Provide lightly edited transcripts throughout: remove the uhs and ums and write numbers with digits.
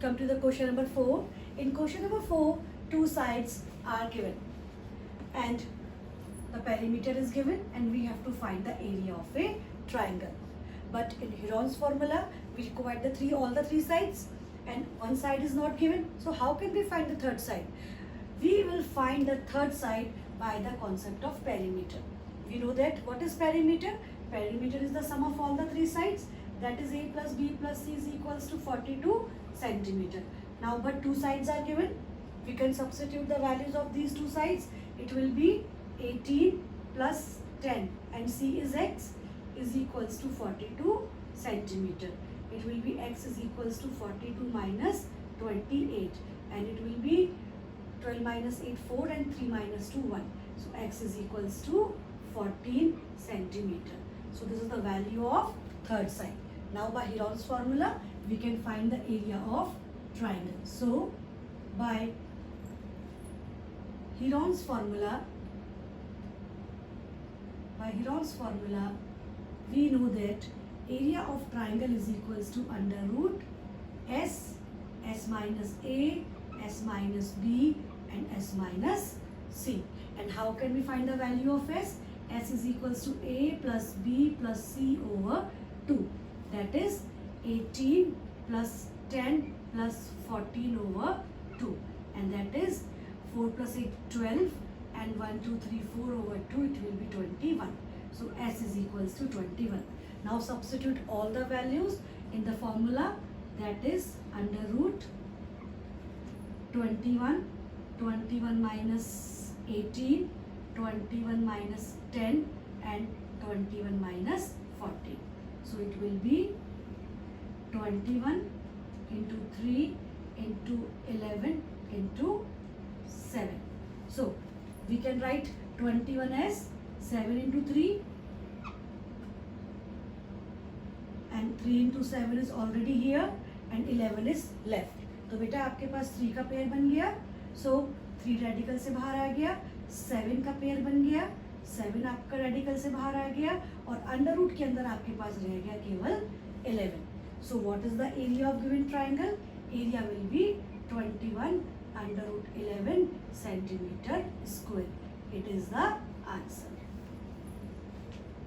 Come to the question number 4. In question number 4, two sides are given and the perimeter is given and we have to find the area of a triangle. But in Heron's formula, we require all the three sides and one side is not given. So how can we find the third side? We will find the third side by the concept of perimeter. We know that what is perimeter? Perimeter is the sum of all the three sides. That is a plus b plus c is equals to 42 centimeter. Now, but two sides are given. We can substitute the values of these two sides. It will be 18 plus 10 and c is x is equals to 42 centimeter. It will be x is equals to 42 minus 28 and it will be 12 minus 8 4 and 3 minus 2 1. So x is equals to 14 centimeter. So this is the value of third side. Now by Heron's formula we can find the area of triangle. So by Heron's formula we know that area of triangle is equals to under root s minus a, s minus b and s minus c. And how can we find the value of s? S is equals to a plus b plus c over 2. That is 18 plus 10 plus 14 over 2. And that is 4 plus 8, 12 and 1, 2, 3, 4 over 2, it will be 21. So s is equals to 21. Now substitute all the values in the formula, that is under root 21, 21 minus 18, 21 minus 10 and 21 minus 14. So it will be 21 into 3 into 11 into 7. So we can write 21 as 7 into 3 and 3 into 7 is already here and 11 is left. तो बेटा आपके पास 3 का pair बन गया. So 3 radical से बाहर आ गया, 7 का पेयर बन गया, 7 आपका रेडिकल से बाहर आ गया और अंडर रूट के अंदर आपके पास रह गया केवल 11. So what is the area of given triangle? Area will be 21 under root 11 centimeter square. It is the answer.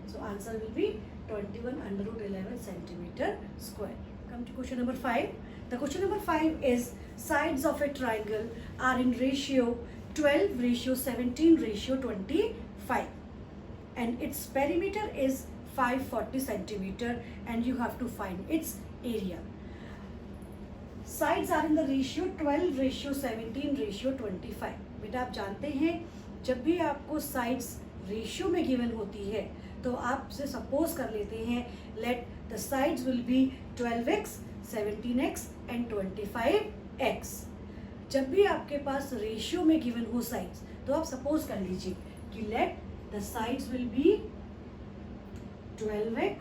So answer will be 21 under root 11 centimeter square. Come to question number 5. The question number 5 is sides of a triangle are in ratio 12 ratio 17 ratio 25 and its perimeter is 540 centimeter and you have to find its area. Sides are in the ratio 12 ratio 17 ratio 25. बेटा आप जानते हैं जब भी आपको sides ratio में given होती है तो आपसे सपोज कर लेते हैं let the sides will be 12x 17x and 25x. जब भी आपके पास रेशियो में गिवन हो साइड्स तो आप सपोज कर लीजिए कि let the sides will be 12x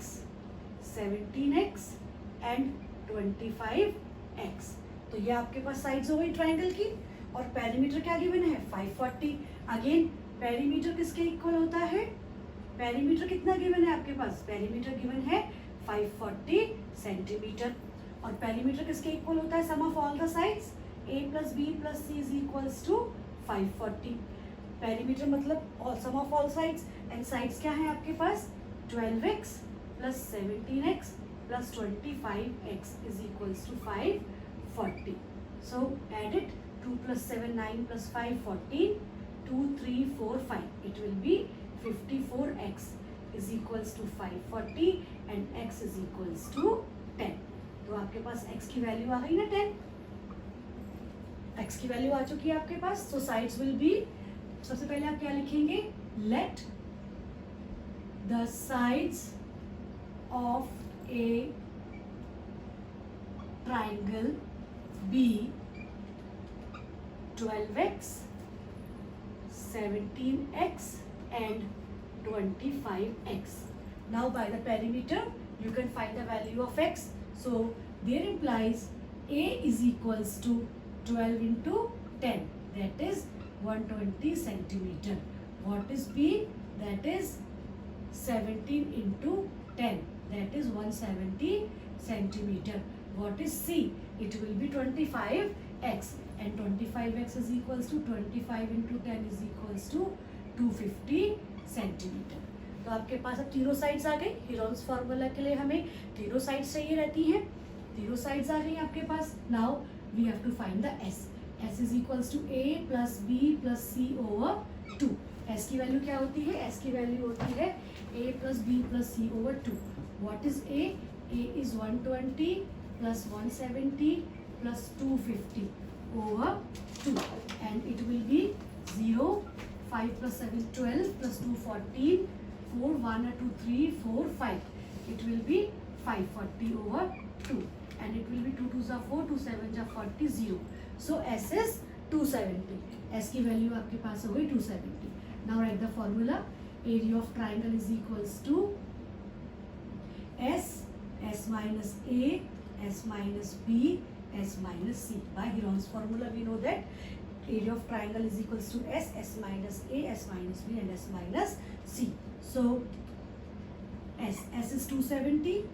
17x and 25x. तो ये आपके पास साइड्स हो गई ट्राइंगल की और पेरीमीटर क्या गिवन है 540. अगेन पेरीमीटर किसके इक्वल होता है? पेरीमीटर कितना गिवन है आपके पास? पेरीमीटर गिवन है 540 सेंटीमीटर और पेरीमीटर किसके इक्वल होता है? Sum of all the sides a plus b plus c is equals to 540. Perimeter मतलब sum of all sides and sides क्या है आपके पास? 12x plus 17x plus 25x is equals to 540. So add it. 2 plus 7 9 plus 5 14. 2 3 4 5. It will be 54x is equals to 540 and x is equals to 10. तो आपके पास x की value आ गई ना 10. x की value आ चुकी है आपके पास. तो साइड्स विल बी, सबसे पहले आप क्या लिखेंगे? Let the sides of A triangle be 12x 17x and 25x. Now by the perimeter you can find the value of x. So there implies a is equals to 12 into 10, that is 120 centimeter. What is b? That is 17 into 10, that is 170 centimeter. What is c? it will be 25x, and 25x is equals to 25 into 10 is equals to 250 centimetre. तो आपके पास अब तीनों sides आ गई. Heron's formula के लिए हमें तीनों साइड्स चाहिए रहती हैं. तीनों साइड्स आ गई आपके पास. Now we have to find the s. s is equals to a plus b plus c over 2. s की वैल्यू क्या होती है? s की वैल्यू होती है a plus b plus c over 2. What is a? a is 120 plus 170 plus 250 over 2, and it will be 0, 5 plus 7 12 plus 2 14, 4 1 2 3 4 5. It will be 540 over 2, and it will be 2 2s are 4, 2 7s are 40, 0. So s is 270. s की value आपके पास हो गई 270. Now write the formula. Area of triangle is equals to s minus a, s minus b, s minus c. By Heron's formula we know that area of triangle is equals to s minus a, s minus b and s minus c. So s is 270,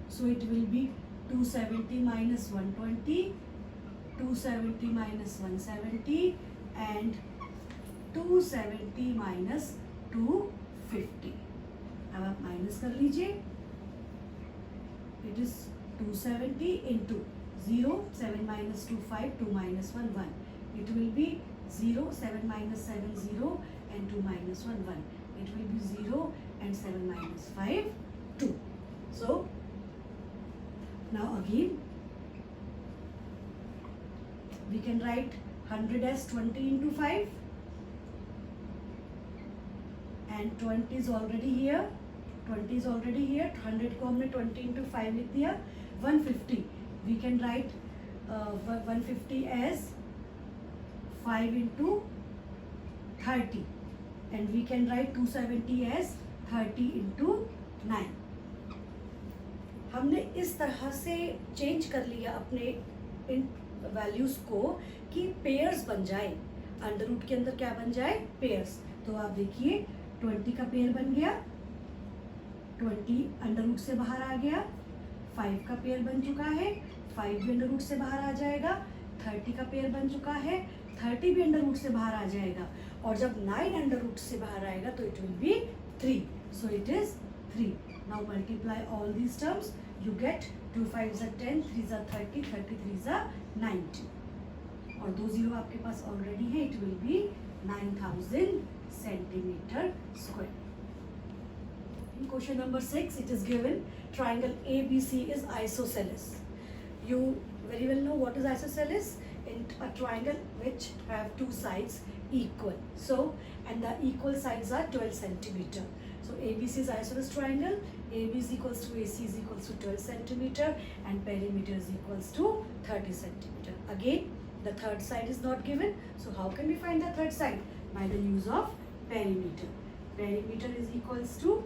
so it will be 270 minus 120, 270 minus 170 and 270 minus 250. अब आप minus कर लीजिए. It is 270 into 0, 7 minus 2 5, 2 minus 1 1. It will be 0, 7 minus 7 0 and 2 minus 1 1. It will be 0 and 7 minus 5 2. So now again we can write 100 as 20 into 5, and 20 is already here. 20 is already here. 100 को हमने 20 into 5 लिख दिया. 150 we can write 150 as 5 into 30, and we can write 270 as 30 into 9. हमने इस तरह से change कर लिया अपने इन वैल्यूज को कि पेयर्स बन जाए. अंडर रूट के अंदर क्या बन जाए? पेयर्स. तो आप देखिए 20 का पेयर बन गया, 20 अंडर रूट से बाहर आ गया. 5 का पेयर बन चुका है, 5 भी अंडर रूट से बाहर आ जाएगा. 30 का पेयर बन चुका है, 30 भी अंडर रूट से बाहर आ जाएगा. और जब 9 अंडर रूट से बाहर आएगा तो it will be 3. So it is 3. Now multiply all these terms. You get 2 5s are 10, 3s are 30, 33s are 90. और 2 0 आपके पास ऑलरेडी है. It will be 9000 centimetre square. In question number 6, it is given triangle ABC is isosceles. You very well know what is isosceles. In a triangle which have two sides equal. So, and the equal sides are 12 centimeter. So, ABC is isosceles triangle. AB is equals to AC is equals to 12 centimeter and perimeter is equals to 30 centimeter. Again, the third side is not given. So, how can we find the third side? By the use of perimeter. Perimeter is equals to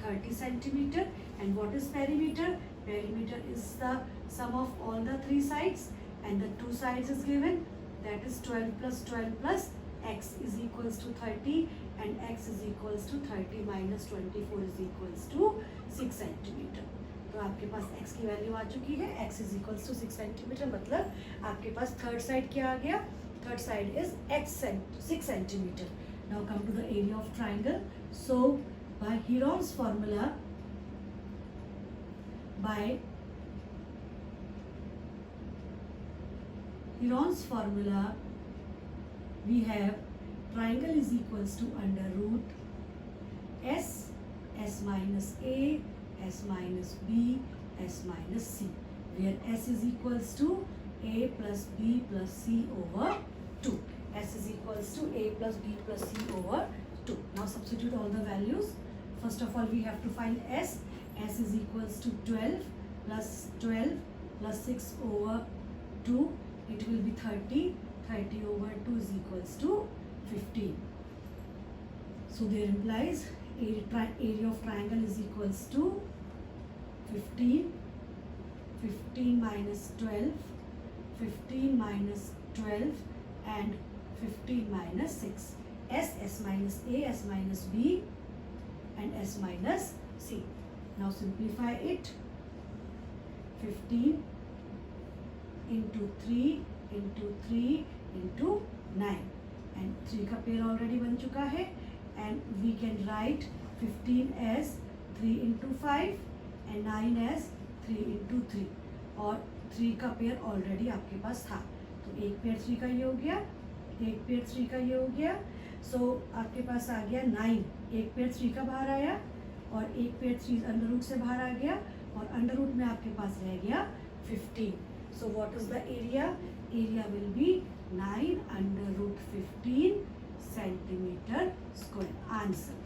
30 centimeter. And what is perimeter? Perimeter is the sum of all the three sides, and the two sides is given, that is 12 plus 12 plus x is equals to 30, and x is equals to 30 minus 24 is equals to 6 centimeter. तो आपके पास x की value आ चुकी है. x is equals to 6 centimeter. मतलब आपके पास third side क्या आ गया? Third side is 6 centimeter. Now come to the area of triangle. So by Heron's formula, we have triangle is equals to under root s, s minus a, s minus b, s minus c, where s is equals to a plus b plus c over 2. S is equals to a plus b plus c over 2. Now substitute all the values. First of all, we have to find s. S is equals to 12 plus 6 over 2. It will be 30. 30 over 2 is equals to 15. So there implies area of triangle is equals to 15. 15 minus 12. 15 minus 12 and 15 minus 6. S minus a, s minus b and s minus c. Now simplify it. 15 into 3 into 3 into 9 and 3 का pair already बन चुका है and we can write 15 as 3 into 5 and 9 as 3 into 3 और 3 का pair already आपके पास था तो एक पेयर 3 का ये हो गया, एक पेयर 3 का ये हो गया। सो आपके पास आ गया 9, एक पेयर 3 का बाहर आया और एक पेयर 3 अंडर रूट से बाहर आ गया और अंडर रूट में आपके पास रह गया 15। So what is the area? Area will be 9 under root 15 centimeter square. Answer.